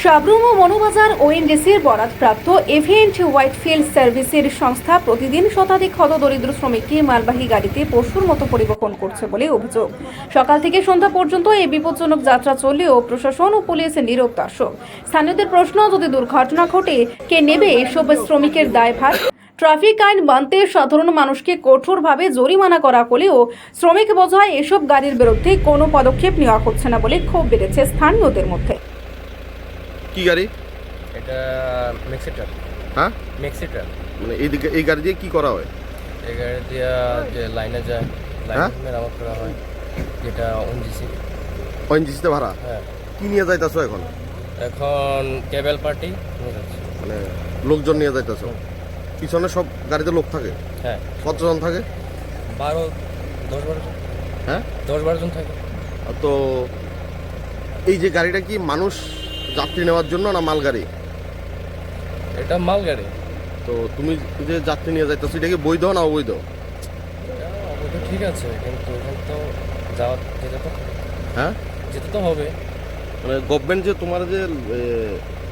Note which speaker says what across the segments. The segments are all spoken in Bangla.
Speaker 1: সাবরুম ও মনোবাজার ওএনজিসির বরাদপ্রাপ্ত এভিয়েন্ট হোয়াইটফিল্ড সার্ভিসের সংস্থা প্রতিদিন শতাধিক হতদরিদ্র শ্রমিককে মালবাহী গাড়িতে পশুর মতো পরিবহন করছে বলে অভিযোগ। সকাল থেকে সন্ধ্যা পর্যন্ত এই বিপজ্জনক যাত্রা চললেও প্রশাসন ও পুলিশ নীরব দর্শক। স্থানীয়দের প্রশ্ন, যদি দুর্ঘটনা ঘটে কে নেবে এসব শ্রমিকের দায়ভার? ট্রাফিক আইন মানতে সাধারণ মানুষকে কঠোরভাবে জরিমানা করা হলেও শ্রমিক বোঝায় এসব গাড়ির বিরুদ্ধে কোনো পদক্ষেপ নেওয়া হচ্ছে না বলে ক্ষোভ বেড়েছে স্থানীয়দের মধ্যে।
Speaker 2: কি গাড়ি
Speaker 3: এটা ম্যাক্সি ট্রাক।
Speaker 2: হ্যাঁ,
Speaker 3: ম্যাক্সি ট্রাক।
Speaker 2: মানে এই গাড়ি দিয়ে কি করা হয়?
Speaker 3: এই গাড়ি দিয়ে যে লাইনে যায়,
Speaker 2: হ্যাঁ?
Speaker 3: লাইনে মেরামত করা হয়, যেটা ওএনজিসি।
Speaker 2: ওএনজিসিতে ভাড়া?
Speaker 3: হ্যাঁ।
Speaker 2: কি নিয়ে যাইতাছো এখন?
Speaker 3: এখন কেবল পার্টি নিয়ে যাচ্ছে।
Speaker 2: মানে লোকজন নিয়ে যাইতাছো? পিছনে সব গাড়িতে লোক থাকে?
Speaker 3: হ্যাঁ।
Speaker 2: কতজন থাকে?
Speaker 3: 10-12 জন।
Speaker 2: হ্যাঁ,
Speaker 3: 10-12 জন থাকে।
Speaker 2: তো এই যে গাড়িটা কি মানুষ যাত্রী নেওয়ার জন্য না মাল গাড়ি?
Speaker 3: এটা মাল গাড়ি।
Speaker 2: তো তুমি যে যাত্রী নিয়ে যাইতেছো, এটা কি বৈধ না অবৈধ?
Speaker 3: অবৈধ ঠিক আছে, কিন্তু এখন তো যেতে তো
Speaker 2: হ্যাঁ,
Speaker 3: যেতে তো হবে।
Speaker 2: মানে গভর্নমেন্ট যে তোমার যে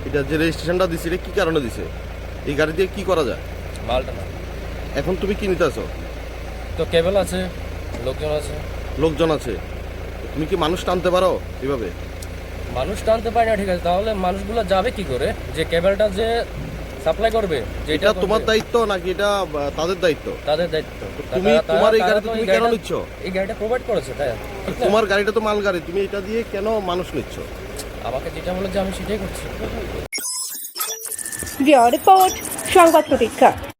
Speaker 2: এটা যে রেজিস্ট্রেশনটা দিছে, এটা কি কারণে দিছে? এই গাড়ি দিয়ে কি করা যায়?
Speaker 3: মালটা না।
Speaker 2: এখন তুমি কি নিতেছো?
Speaker 3: তো কেবল আছে, লোকজন আছে।
Speaker 2: লোকজন আছে, তুমি কি মানুষ টানতে পারো এভাবে?
Speaker 3: মানুষ টানতে পারে না, ঠিক আছে, তাহলে মানুষগুলো যাবে কি করে? যে কেবলটা যে সাপ্লাই করবে,
Speaker 2: এটা তোমার দায়িত্ব নাকি এটা তাদের দায়িত্ব?
Speaker 3: তাদের দায়িত্ব।
Speaker 2: তুমি তোমার এই গাড়িতে তুমি কেন নিচ্ছ?
Speaker 3: এই গাড়িটা প্রোভাইড করেছে, তাই
Speaker 2: তোমার গাড়িটা তো মাল গাড়ি, তুমি এটা দিয়ে কেন মানুষ নিচ্ছ?
Speaker 3: আমাকে যেটা বলেছে আমি সেটাই করছি।
Speaker 1: রিপোর্ট সংবাদ প্রতীক্ষা।